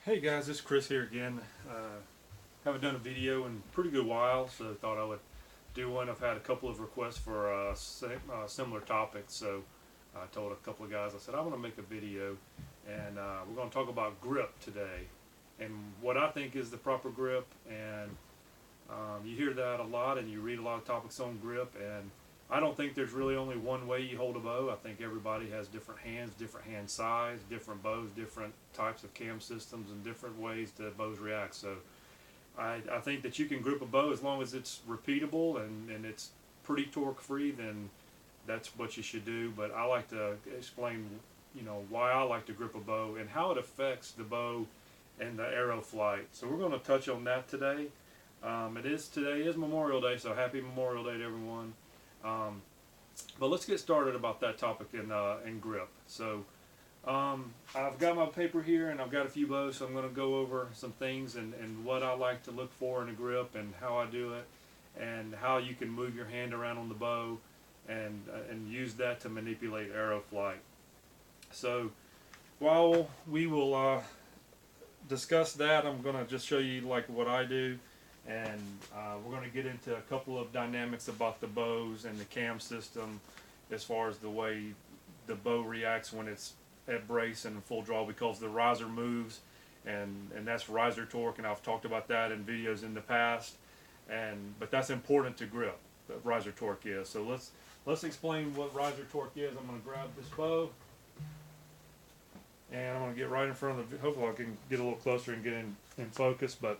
Hey guys, this is Chris here again. Haven't done a video in a pretty good while, so thought I would do one. I've had a couple of requests for similar topics, so I told a couple of guys, I said I want to make a video, and we're going to talk about grip today, and what I think is the proper grip. And you hear that a lot, and you read a lot of topics on grip, and I don't think there's really only one way you hold a bow. I think everybody has different hands, different hand size, different bows, different types of cam systems, and different ways that bows react. So I think that you can grip a bow as long as it's repeatable and it's pretty torque free, then that's what you should do. But I like to explain, why I like to grip a bow and how it affects the bow and the arrow flight. So we're going to touch on that today. Today is Memorial Day, so happy Memorial Day to everyone. But let's get started about that topic in grip. So I've got my paper here and I've got a few bows, so I'm going to go over some things and what I like to look for in a grip and how I do it and how you can move your hand around on the bow and use that to manipulate arrow flight. So while we will discuss that, I'm going to just show you like what I do. And we're going to get into a couple of dynamics about the bows and the cam system as far as the way the bow reacts when it's at brace and full draw, because the riser moves and that's riser torque, and I've talked about that in videos in the past, but that's important to grip, the riser torque is. So let's explain what riser torque is. I'm going to grab this bow and I'm going to get right in front of the, hopefully I can get a little closer and get in focus. But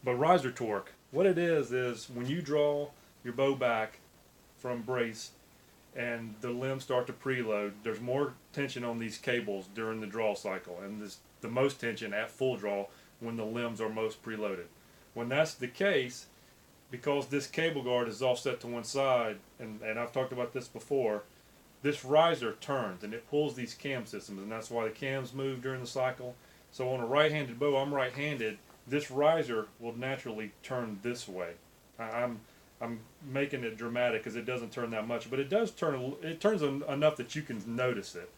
riser torque, what it is when you draw your bow back from brace and the limbs start to preload, there's more tension on these cables during the draw cycle, and the most tension at full draw when the limbs are most preloaded. When that's the case, because this cable guard is offset to one side, and I've talked about this before, this riser turns and it pulls these cam systems, and that's why the cams move during the cycle. So on a right-handed bow, I'm right-handed, this riser will naturally turn this way. I'm making it dramatic because it doesn't turn that much, but it does turn. It turns enough that you can notice it.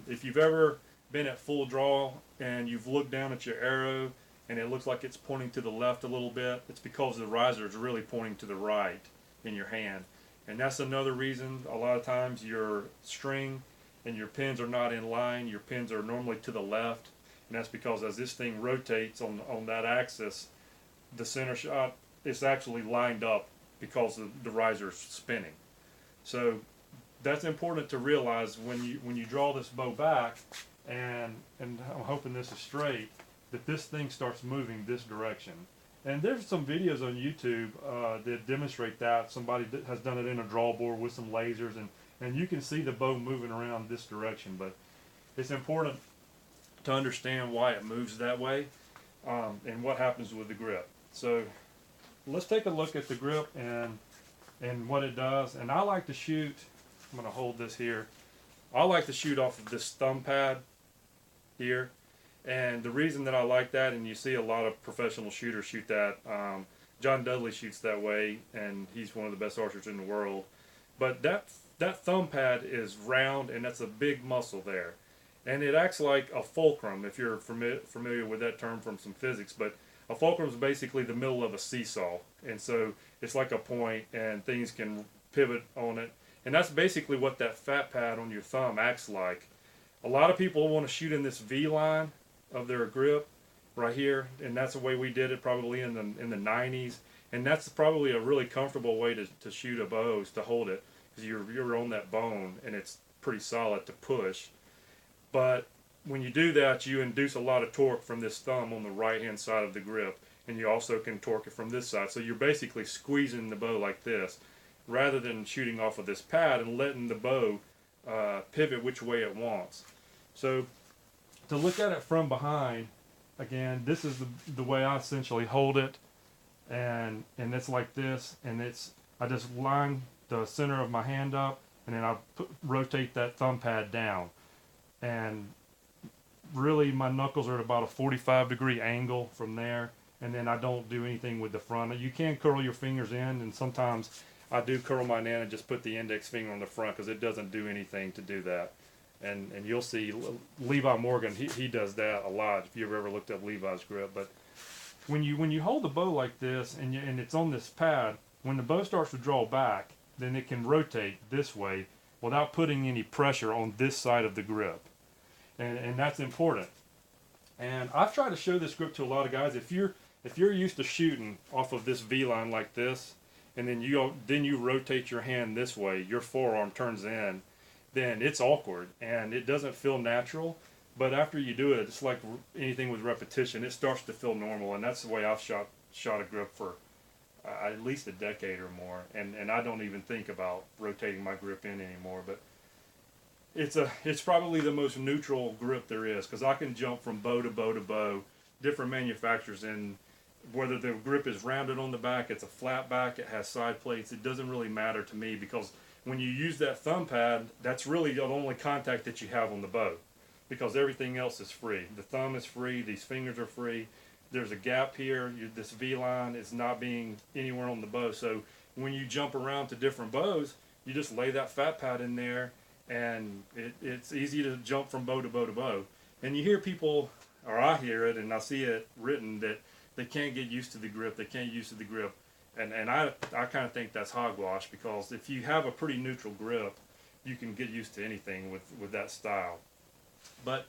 If you've ever been at full draw and you've looked down at your arrow and it looks like it's pointing to the left a little bit, it's because the riser is really pointing to the right in your hand. And that's another reason a lot of times your string and your pins are not in line. Your pins are normally to the left. And that's because as this thing rotates on that axis, the center shot is actually lined up because the riser is spinning. So that's important to realize when you draw this bow back, and I'm hoping this is straight, that this thing starts moving this direction. And there's some videos on YouTube that demonstrate that. Somebody has done it in a draw board with some lasers, and you can see the bow moving around this direction. But it's important to understand why it moves that way and what happens with the grip. So let's take a look at the grip and what it does. And I like to shoot, I'm going to hold this here, I like to shoot off of this thumb pad here. And the reason that I like that, and you see a lot of professional shooters shoot that, John Dudley shoots that way, and he's one of the best archers in the world. But that thumb pad is round, and that's a big muscle there. And it acts like a fulcrum, if you're familiar with that term from some physics. But a fulcrum is basically the middle of a seesaw. And so it's like a point, and things can pivot on it. And that's basically what that fat pad on your thumb acts like. A lot of people want to shoot in this V line of their grip right here. And that's the way we did it probably in the 90s. And that's probably a really comfortable way to shoot a bow, is to hold it. Because you're on that bone, and it's pretty solid to push. But when you do that, you induce a lot of torque from this thumb on the right-hand side of the grip, and you also can torque it from this side. So you're basically squeezing the bow like this, rather than shooting off of this pad and letting the bow pivot which way it wants. So to look at it from behind, again, this is the way I essentially hold it, and it's like this, and I just line the center of my hand up, and then I rotate that thumb pad down. And really my knuckles are at about a 45-degree angle from there, and then I don't do anything with the front. You can curl your fingers in, and sometimes I do curl mine in and just put the index finger on the front because it doesn't do anything to do that. and you'll see Levi Morgan, he does that a lot if you've ever looked up Levi's grip. But when you hold the bow like this and it's on this pad, when the bow starts to draw back, then it can rotate this way without putting any pressure on this side of the grip, and that's important. And I've tried to show this grip to a lot of guys. If you're used to shooting off of this V line like this, and then you rotate your hand this way, your forearm turns in, then it's awkward and it doesn't feel natural. But after you do it, it's like anything with repetition. It starts to feel normal, and that's the way I've shot a grip for at least a decade or more. And I don't even think about rotating my grip in anymore. But it's probably the most neutral grip there is, because I can jump from bow to bow to bow, different manufacturers, and whether the grip is rounded on the back, it's a flat back, it has side plates, it doesn't really matter to me, because when you use that thumb pad, that's really the only contact that you have on the bow, because everything else is free. The thumb is free, these fingers are free, there's a gap here, this V line is not being anywhere on the bow, so when you jump around to different bows, you just lay that fat pad in there, and it's easy to jump from bow to bow to bow. And you hear people, or I hear it and I see it written, that they can't get used to the grip, they can't get used to the grip. And I kind of think that's hogwash, because if you have a pretty neutral grip, you can get used to anything with that style. But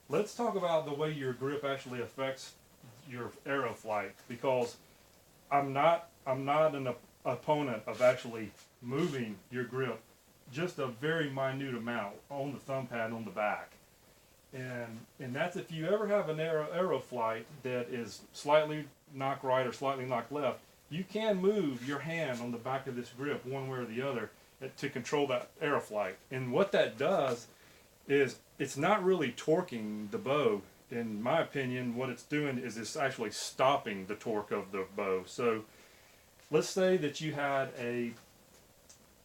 let's talk about the way your grip actually affects your arrow flight, because I'm not an opponent of actually moving your grip just a very minute amount on the thumb pad on the back. And that's if you ever have an arrow flight that is slightly knock right or slightly knock left, you can move your hand on the back of this grip one way or the other to control that arrow flight. And what that does is it's not really torquing the bow. In my opinion, what it's doing is it's actually stopping the torque of the bow. So let's say that you had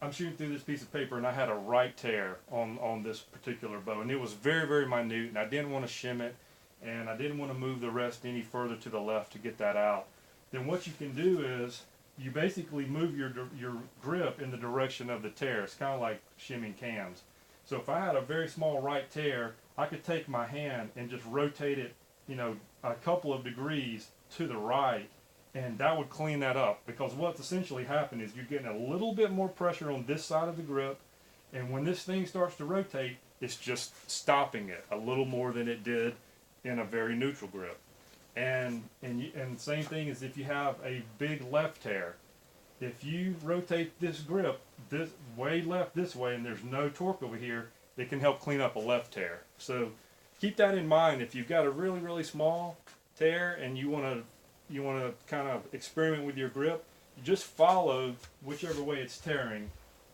I'm shooting through this piece of paper and I had a right tear on this particular bow, and it was very, very minute, and I didn't want to shim it, and I didn't want to move the rest any further to the left to get that out. Then what you can do is you basically move your grip in the direction of the tear. It's kind of like shimming cams. So if I had a very small right tear, I could take my hand and just rotate it, a couple of degrees to the right, and that would clean that up, because what's essentially happened is you're getting a little bit more pressure on this side of the grip, and when this thing starts to rotate, it's just stopping it a little more than it did in a very neutral grip. And same thing as if you have a big left tear. If you rotate this grip this way left this way and there's no torque over here, it can help clean up a left tear. So keep that in mind. If you've got a really, really small tear and you want to kind of experiment with your grip, just follow whichever way it's tearing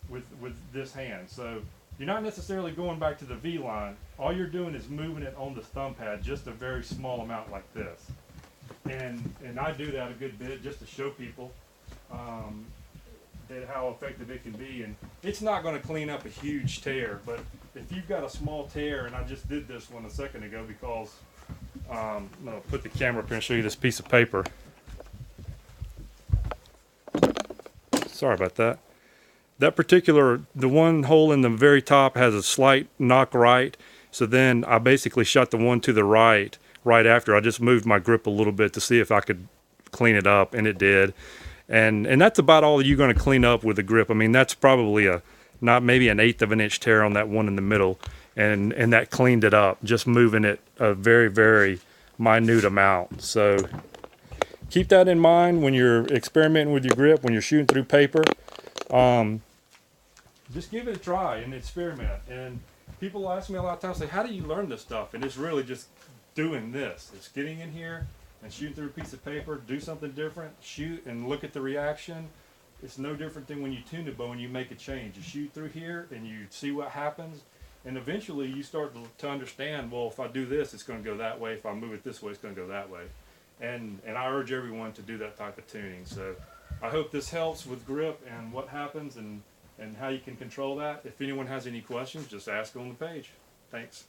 with this hand. So you're not necessarily going back to the V line. All you're doing is moving it on the thumb pad just a very small amount like this. And I do that a good bit just to show people that how effective it can be. And it's not going to clean up a huge tear, but if you've got a small tear, and I just did this one a second ago because I'm going to put the camera up here and show you this piece of paper. Sorry about that. That particular, the one hole in the very top has a slight knock right. So then I basically shot the one to the right after. I just moved my grip a little bit to see if I could clean it up, and it did. And that's about all you're going to clean up with the grip. I mean, that's probably not maybe an 1/8 of an inch tear on that one in the middle. And that cleaned it up, just moving it a very, very minute amount. So keep that in mind when you're experimenting with your grip, when you're shooting through paper. Just give it a try and experiment. And people ask me a lot of times, say, how do you learn this stuff? And it's really just doing this. It's getting in here and shooting through a piece of paper, do something different, shoot and look at the reaction. It's no different than when you tune the bow and you make a change. You shoot through here and you see what happens, and eventually you start to understand, well, if I do this, it's going to go that way. If I move it this way, it's going to go that way. And I urge everyone to do that type of tuning. So I hope this helps with grip and what happens and how you can control that. If anyone has any questions, just ask on the page. Thanks.